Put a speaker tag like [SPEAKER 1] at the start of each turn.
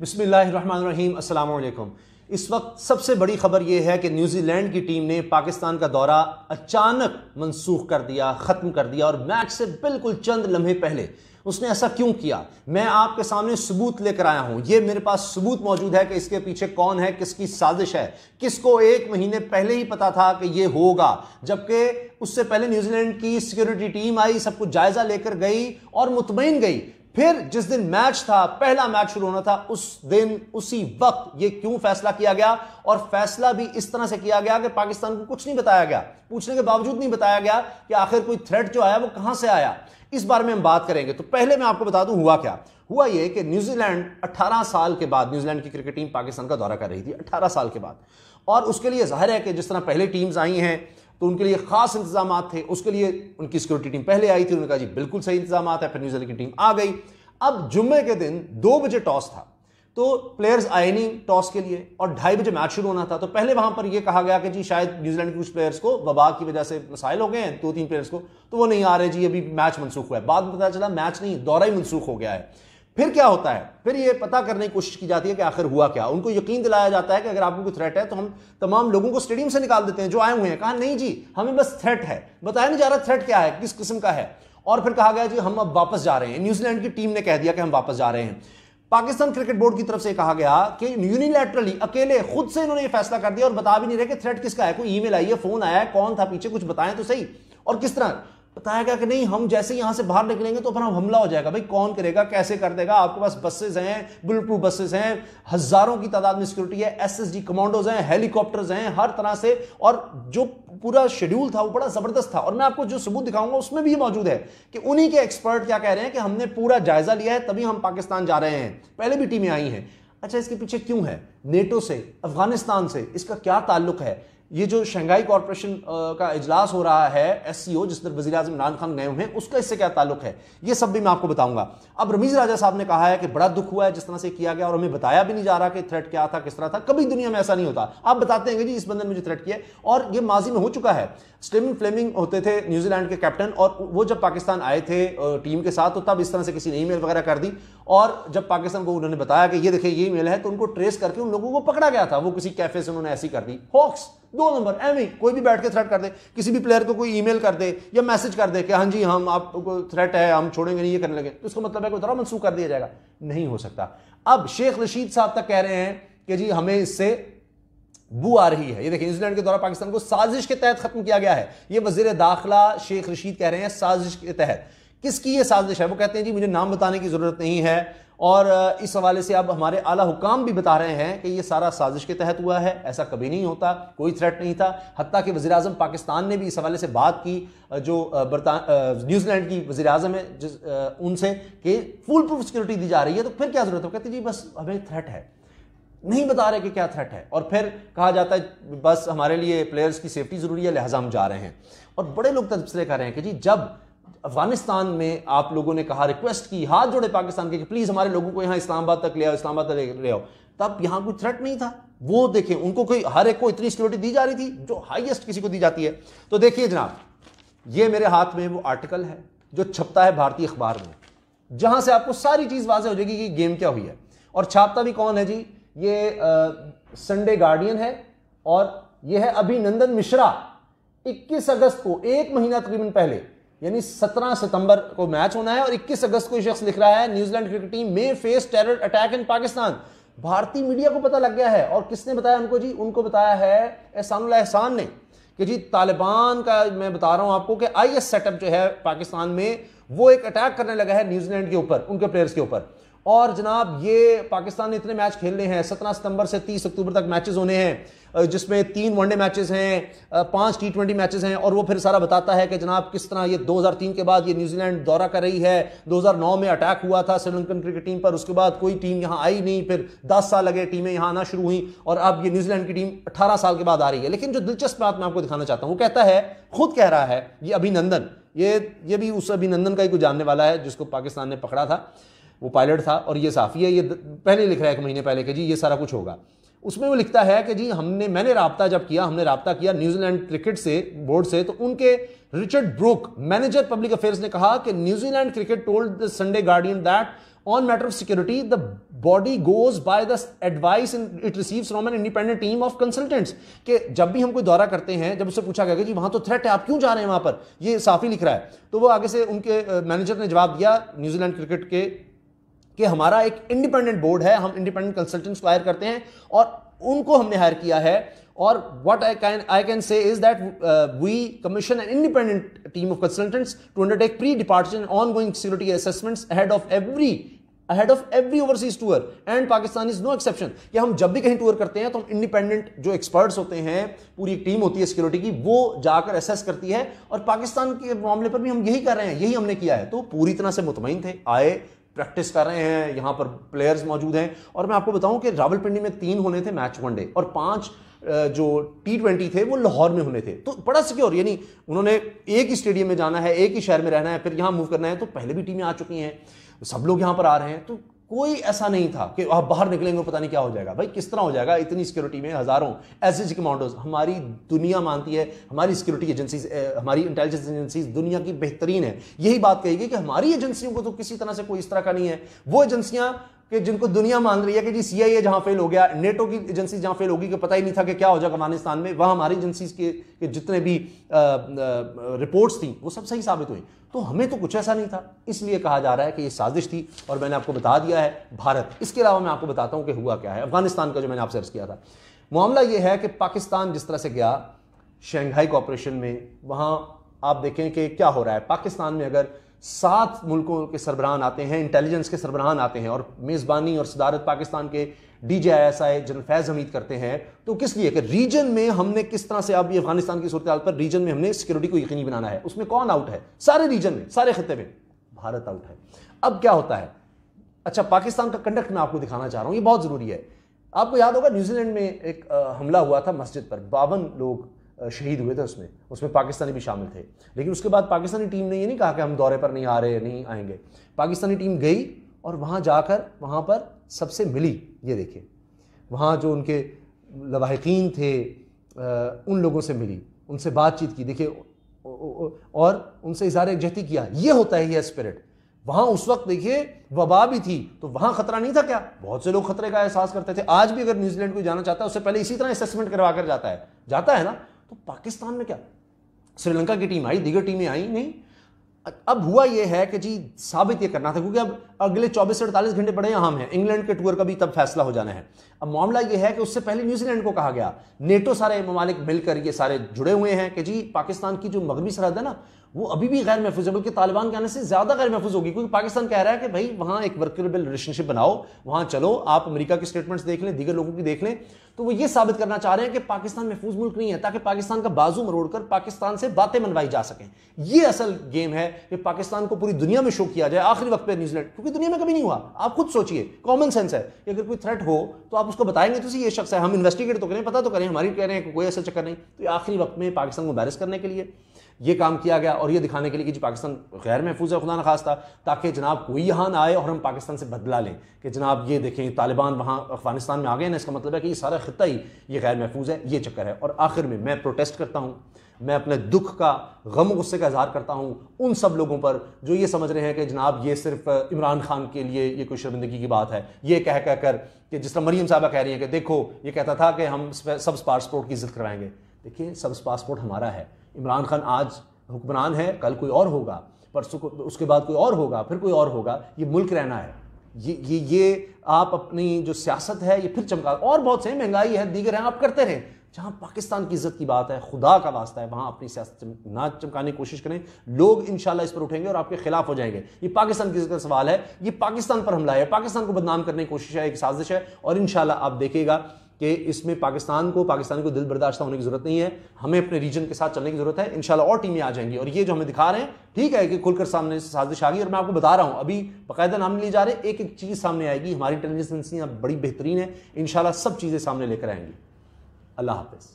[SPEAKER 1] बिस्मिल्लाहिर्रहमानिर्रहीम, अस्सलाम वालेकुम। इस वक्त सबसे बड़ी खबर यह है कि न्यूजीलैंड की टीम ने पाकिस्तान का दौरा अचानक मनसूख कर दिया, ख़त्म कर दिया और मैच से बिल्कुल चंद लम्हे पहले उसने ऐसा क्यों किया, मैं आपके सामने सबूत लेकर आया हूं। यह मेरे पास सबूत मौजूद है कि इसके पीछे कौन है, किसकी साजिश है, किसको एक महीने पहले ही पता था कि यह होगा, जबकि उससे पहले न्यूजीलैंड की सिक्योरिटी टीम आई, सब कुछ जायजा लेकर गई और मुतमईन गई। फिर जिस दिन मैच था, पहला मैच शुरू होना था, उस दिन उसी वक्त ये क्यों फैसला किया गया, और फैसला भी इस तरह से किया गया कि पाकिस्तान को कुछ नहीं बताया गया, पूछने के बावजूद नहीं बताया गया कि आखिर कोई थ्रेट जो आया वो कहां से आया। इस बारे में हम बात करेंगे। तो पहले मैं आपको बता दूं हुआ क्या हुआ। ये कि न्यूजीलैंड 18 साल के बाद, न्यूजीलैंड की क्रिकेट टीम पाकिस्तान का दौरा कर रही थी 18 साल के बाद, और उसके लिए जाहिर है कि जिस तरह पहले टीम्स आई हैं तो उनके लिए खास इंतजाम थे। उसके लिए उनकी सिक्योरिटी टीम पहले आई थी, उन्होंने कहा जी बिल्कुल सही इंतजाम है। फिर न्यूजीलैंड की टीम आ गई। अब जुम्मे के दिन 2 बजे टॉस था, तो प्लेयर्स आए नहीं टॉस के लिए, और 2:30 बजे मैच शुरू होना था। तो पहले वहां पर यह कहा गया कि जी शायद न्यूजीलैंड के कुछ प्लेयर्स को वबा की वजह से मसाइल हो गए हैं, 2-3 प्लेयर्स को, तो वो नहीं आ रहे जी, अभी मैच मनसूख हुआ है। बाद में पता चला मैच नहीं, दौरा ही मनसूख हो गया है। फिर क्या होता है, फिर ये पता करने की कोशिश की जाती है कि आखिर हुआ क्या। उनको यकीन दिलाया जाता है कि अगर आपको कोई थ्रेट है तो हम तमाम लोगों को स्टेडियम से निकाल देते हैं जो आए हुए हैं। कहा नहीं जी, हमें बस थ्रेट है, बताया नहीं जा रहा थ्रेट क्या है, किस किस्म का है। और फिर कहा गया जी हम अब वापस जा रहे हैं। न्यूजीलैंड की टीम ने कह दिया कि हम वापस जा रहे हैं। पाकिस्तान क्रिकेट बोर्ड की तरफ से कहा गया कि यूनिलैटरली, अकेले खुद से इन्होंने ये फैसला कर दिया और बता भी नहीं रहे कि थ्रेट किसका है। कोई ईमेल आई है, फोन आया है, कौन था पीछे, कुछ बताएं तो सही। और किस तरह बताया गया कि नहीं, हम जैसे यहां से बाहर निकलेंगे तो फिर हम हमला हो जाएगा। भाई कौन करेगा, कैसे कर देगा, आपके पास बसेस हैं, बुलेट प्रूफ बसेस हैं, हजारों की तादाद में सिक्योरिटी है, एसएसजी कमांडोज हैं, हेलीकॉप्टर्स हैं, हर तरह से। और जो पूरा शेड्यूल था वो बड़ा जबरदस्त था। और मैं आपको जो सबूत दिखाऊंगा उसमें भी ये मौजूद है कि उन्हीं के एक्सपर्ट क्या कह रहे हैं कि हमने पूरा जायजा लिया है, तभी हम पाकिस्तान जा रहे हैं, पहले भी टीमें आई हैं। अच्छा, इसके पीछे क्यों है? नेटो से, अफगानिस्तान से इसका क्या ताल्लुक है? ये जो शंघाई कॉर्पोरेशन का इजलास हो रहा है, एससीओ, जिस पर वज़ीर आज़म इमरान खान गए हुए हैं, उसका इससे क्या ताल्लुक है, ये सब भी मैं आपको बताऊंगा। अब रमीज राजा साहब ने कहा है कि बड़ा दुख हुआ है जिस तरह से किया गया, और हमें बताया भी नहीं जा रहा कि थ्रेट क्या था, किस तरह था। कभी दुनिया में ऐसा नहीं होता, आप बताते हैं कि जी इस बंदे ने मुझे थ्रेट किया, और ये माजी में हो चुका है। स्टीवन फ्लेमिंग होते थे न्यूजीलैंड के कैप्टन, और वो जब पाकिस्तान आए थे टीम के साथ, तो तब इस तरह से किसी ने ईमेल वगैरह कर दी, और जब पाकिस्तान को उन्होंने बताया कि ये देखिए ये ईमेल है, तो उनको ट्रेस करके उन लोगों को पकड़ा गया था। वो किसी कैफे से उन्होंने ऐसी कर दी, हॉक्स 2 नंबर एवं कोई भी बैठ के थ्रेट कर दे, किसी भी प्लेयर को कोई ईमेल कर दे या मैसेज कर दे कि हाँ जी हम आपको थ्रेट है, हम छोड़ेंगे नहीं, ये करने लगे, तो इसका मतलब है कोई दौरा मनसूख कर दिया जाएगा। नहीं हो सकता। अब शेख रशीद साहब तक कह रहे हैं कि जी हमें इससे बू आ रही है। ये देखिए, न्यूजीलैंड के दौरा पाकिस्तान को साजिश के तहत खत्म किया गया है। ये वजीर दाखिला शेख रशीद कह रहे हैं साजिश के तहत। किसकी ये साजिश है? वो कहते हैं जी मुझे नाम बताने की जरूरत नहीं है, और इस हवाले से अब हमारे आला हुकाम भी बता रहे हैं कि ये सारा साजिश के तहत हुआ है, ऐसा कभी नहीं होता, कोई थ्रेट नहीं था। हत्ता कि वज़ीर आज़म पाकिस्तान ने भी इस हवाले से बात की, जो न्यूजीलैंड की वज़ीर आज़म है उनसे, कि फुल प्रूफ सिक्योरिटी दी जा रही है, तो फिर क्या जरूरत है? कहते जी बस हमें थ्रेट है, नहीं बता रहे कि क्या थ्रेट है। और फिर कहा जाता है बस हमारे लिए प्लेयर्स की सेफ्टी जरूरी है, लिहाजा हम जा रहे हैं। और बड़े लोग तबसरे कर रहे हैं कि जी जब अफगानिस्तान में आप लोगों ने कहा, रिक्वेस्ट की, हाथ जोड़े पाकिस्तान के कि प्लीज हमारे लोगों को यहां इस्लामाबाद तक ले आओ, इस्लामाबाद तक ले आओ, तब यहां कोई थ्रेट नहीं था। वो देखें, उनको कोई, हर एक को इतनी सिक्योरिटी दी जा रही थी जो हाईएस्ट किसी को दी जाती है। तो देखिए जनाब, ये मेरे हाथ में वो आर्टिकल है जो छपता है भारतीय अखबार में, जहां से आपको सारी चीज वाज़ेह हो जाएगी कि गेम क्या हुई है। और छापता भी कौन है जी? ये संडे गार्डियन है, और ये है अभिनंदन मिश्रा। 21 अगस्त को, 1 महीना तकरीबन पहले, यानी 17 सितंबर को मैच होना है, और 21 अगस्त को शख्स लिख रहा है न्यूजीलैंड क्रिकेट टीम में face terror attack in Pakistan. भारतीय मीडिया को पता लग गया है। और किसने बताया उनको जी? उनको बताया है एहसान ने कि जी तालिबान का, मैं बता रहा हूं आपको कि आईएस सेटअप जो है पाकिस्तान में, वो एक अटैक करने लगा है न्यूजीलैंड के ऊपर, उनके प्लेयर्स के ऊपर। और जनाब ये पाकिस्तान ने इतने मैच खेलने हैं, 17 सितंबर से 30 अक्टूबर तक मैचेस होने हैं, जिसमें 3 वनडे मैचेस हैं, 5 T20 मैचेस हैं। और वो फिर सारा बताता है कि जनाब किस तरह ये 2003 के बाद ये न्यूजीलैंड दौरा कर रही है। 2009 में अटैक हुआ था श्रीलंकन क्रिकेट टीम पर, उसके बाद कोई टीम यहाँ आई नहीं, फिर 10 साल लगे टीमें यहाँ आना शुरू हुई, और अब ये न्यूजीलैंड की टीम 18 साल के बाद आ रही है। लेकिन जो दिलचस्प बात मैं आपको दिखाना चाहता हूँ, वो कहता है, खुद कह रहा है ये अभिनंदन, ये भी उस अभिनंदन का ही कोई जानने वाला है जिसको पाकिस्तान ने पकड़ा था, वो पायलट था, और ये साफ़ी है, ये पहले लिख रहा है 1 महीने पहले कि जी ये सारा कुछ होगा। उसमें वो लिखता है कि जी मैंने राब्ता किया न्यूजीलैंड क्रिकेट से बोर्ड से, तो उनके Richard Brook manager public affairs ने कहा कि New Zealand cricket told the Sunday Guardian that On matter of security, the body goes by the advice it receives from an independent team of consultants. कि जब भी हम कोई दौरा करते हैं, जब उससे पूछा गया कि जी वहां तो थ्रेट है, आप क्यों जा रहे हैं वहां पर, ये साफ ही लिख रहा है, तो वो आगे से उनके मैनेजर ने जवाब दिया न्यूजीलैंड क्रिकेट के कि हमारा एक इंडिपेंडेंट बोर्ड है, हम इंडिपेंडेंट कंसल्टेंट्स को हायर करते हैं और उनको हमने हायर किया है, और what I can say is that we commission an independent team of consultants to undertake pre-departure and ongoing security assessments ahead of every overseas tour, and Pakistan is no exception. कि हम जब भी कहीं tour करते हैं तो हम independent जो एक्सपर्ट्स होते हैं, पूरी एक टीम होती है सिक्योरिटी की, वो जाकर असेस करती है, और पाकिस्तान के मामले पर भी हम यही कर रहे हैं, यही हमने किया है। तो पूरी तरह से मुतमईन थे, आए, प्रैक्टिस कर रहे हैं, यहां पर प्लेयर्स मौजूद हैं। और मैं आपको बताऊं कि रावलपिंडी में 3 होने थे मैच वनडे, और 5 जो T20 थे वो लाहौर में होने थे। तो बड़ा सिक्योर, यानी उन्होंने एक ही स्टेडियम में जाना है, एक ही शहर में रहना है, फिर यहां मूव करना है। तो पहले भी टीमें आ चुकी हैं, सब लोग यहां पर आ रहे हैं, तो कोई ऐसा नहीं था कि आप बाहर निकलेंगे पता नहीं क्या हो जाएगा। भाई किस तरह हो जाएगा, इतनी सिक्योरिटी में हजारों एसएसजी कमांडोज। हमारी दुनिया मानती है, हमारी सिक्योरिटी एजेंसीज, हमारी इंटेलिजेंस एजेंसीज दुनिया की बेहतरीन है। यही बात कहेगी कि हमारी एजेंसियों को तो किसी तरह से कोई इस तरह का नहीं है। वो एजेंसियां कि जिनको दुनिया मान रही है कि जी CIA जहां फेल हो गया, नेटो की एजेंसी जहां फेल होगी कि पता ही नहीं था कि क्या हो जाएगा अफगानिस्तान में, वहां हमारी एजेंसीज के जितने भी रिपोर्ट्स थी वो सब सही साबित हुई। तो हमें तो कुछ ऐसा नहीं था, इसलिए कहा जा रहा है कि ये साजिश थी, और मैंने आपको बता दिया है भारत। इसके अलावा मैं आपको बताता हूं कि हुआ क्या है अफगानिस्तान का, जो मैंने आपसे अर्ज किया था। मामला ये है कि पाकिस्तान जिस तरह से गया शंघाई कोऑपरेशन में, वहां आप देखें कि क्या हो रहा है। पाकिस्तान में अगर 7 मुल्कों के सरबराहान आते हैं, इंटेलिजेंस के सरबराहान आते हैं, और मेज़बानी और सदारत पाकिस्तान के DJISI जनरल फैज़ हमीद करते हैं, तो किस लिए कि रीजन में हमने किस तरह से, अब ये अफगानिस्तान की सूरत हाल पर रीजन में हमने सिक्योरिटी को यकीनी बनाना है। उसमें कौन आउट है? सारे रीजन में, सारे खित्ते में भारत आउट है। अब क्या होता है, अच्छा पाकिस्तान का कंडक्ट मैं आपको दिखाना चाह रहा हूं, ये बहुत जरूरी है। आपको याद होगा न्यूजीलैंड में एक हमला हुआ था मस्जिद पर, 52 लोग शहीद हुए थे उसमें पाकिस्तानी भी शामिल थे। लेकिन उसके बाद पाकिस्तानी टीम ने ये नहीं कहा कि हम दौरे पर नहीं आ रहे, नहीं आएंगे। पाकिस्तानी टीम गई और वहाँ जाकर वहाँ पर सबसे मिली। ये देखिए वहाँ जो उनके लवाहिकीन थे उन लोगों से मिली, उनसे बातचीत की, देखिए, और उनसे इज़हार यकजहती किया। ये होता है ये स्पिरिट। वहाँ उस वक्त देखिए वबा भी थी, तो वहाँ खतरा नहीं था क्या? बहुत से लोग खतरे का एहसास करते थे। आज भी अगर न्यूजीलैंड को जाना चाहता है उससे पहले इसी तरह असेसमेंट करवा कर जाता है ना। तो पाकिस्तान में क्या, श्रीलंका की टीम आई, दीगर टीमें आई नहीं। अब हुआ यह है कि जी साबित ये करना था, क्योंकि अब अगले 24 से 48 घंटे बड़े अहम हैं। इंग्लैंड के टूर का भी तब फैसला हो जाना है। अब मामला यह है कि उससे पहले न्यूजीलैंड को कहा गया, नेटो सारे ममालिक मिलकर ये सारे जुड़े हुए हैं कि जी पाकिस्तान की जो मगरबी सरहद है ना, वो अभी भी गैर महफूज है, बल्कि तालिबान के आने से ज्यादा गैर महफूज होगी। क्योंकि पाकिस्तान कह रहा है कि भाई वहां एक वर्केबल रिलेशनशिप बनाओ, वहां चलो, आप अमेरिका की स्टेटमेंट्स देख लें, दीगर लोगों की देख लें। तो वो ये साबित करना चाह रहे हैं कि पाकिस्तान महफूज मुल्क नहीं है, ताकि पाकिस्तान का बाजू मरोड़कर पाकिस्तान से बातें मनवाई जा सकें। ये असल गेम है कि पाकिस्तान को पूरी दुनिया में शो किया जाए आखिरी वक्त पे न्यूजीलैंड, क्योंकि दुनिया में कभी नहीं हुआ। आप खुद सोचिए, कॉमन सेंस है कि अगर कोई थ्रेट हो तो आप उसको बताएंगे तो ये शख्स है, हम इन्वेस्टिगेट तो करें, पता तो करें, हमारी कह रहे हैं कि कोई ऐसा चक्कर नहीं। तो आखिरी वक्त में पाकिस्तान को एम्बैरेस करने के लिए ये काम किया गया, और ये दिखाने के लिए कि जी पाकिस्तान गैर महफूज है खुदा न खास्ता, ताकि जनाब कोई यहाँ ना आए और हम पाकिस्तान से बदला लें कि जनाब ये देखें तालिबान वहाँ अफगानिस्तान में आ गए ना, इसका मतलब है कि ये सारा खित्ता ही ये गैर महफूज है। ये चक्कर है। और आखिर में मैं प्रोटेस्ट करता हूँ, मैं अपने दुख का, गम गुस्से का इजहार करता हूँ उन सब लोगों पर जो ये समझ रहे हैं कि जनाब ये सिर्फ इमरान खान के लिए ये कोई शर्मिंदगी की बात है। ये कह कर कि जिस तरह मरियम साहबा कह रही है कि देखो ये कहता था कि हम सब पासपोर्ट की इज्जत करवाएंगे। देखिए सब पासपोर्ट हमारा है, इमरान खान आज हुक्मरान है, कल कोई और होगा, परसों उसके बाद कोई और होगा, फिर कोई और होगा। ये मुल्क रहना है। ये आप अपनी जो सियासत है ये फिर चमका, और बहुत से महंगाई है, दीगर है, आप करते रहें। जहां पाकिस्तान की इज्जत की बात है, खुदा का वास्ता है, वहां अपनी सियासत ना चमकाने की कोशिश करें। लोग इंशाल्लाह इस पर उठेंगे और आपके खिलाफ हो जाएंगे। ये पाकिस्तान की इज्जत का सवाल है, ये पाकिस्तान पर हमला है, पाकिस्तान को बदनाम करने की कोशिश है, एक साजिश है। और इंशाल्लाह आप देखिएगा कि इसमें पाकिस्तानी को दिल बर्दाश्त होने की जरूरत नहीं है। हमें अपने रीजन के साथ चलने की जरूरत है। इंशाल्लाह और टीमें आ जाएंगी। और ये जो हमें दिखा रहे हैं, ठीक है कि खुलकर सामने साजिश आ गई, और मैं आपको बता रहा हूं अभी बाकायदा नाम नहीं लिए जा रहे, एक एक चीज सामने आएगी। हमारी इंटेलिजेंस एजेंसियां बड़ी बेहतरीन है, इंशाल्लाह सब चीजें सामने लेकर आएंगी। अल्लाह हाफिज।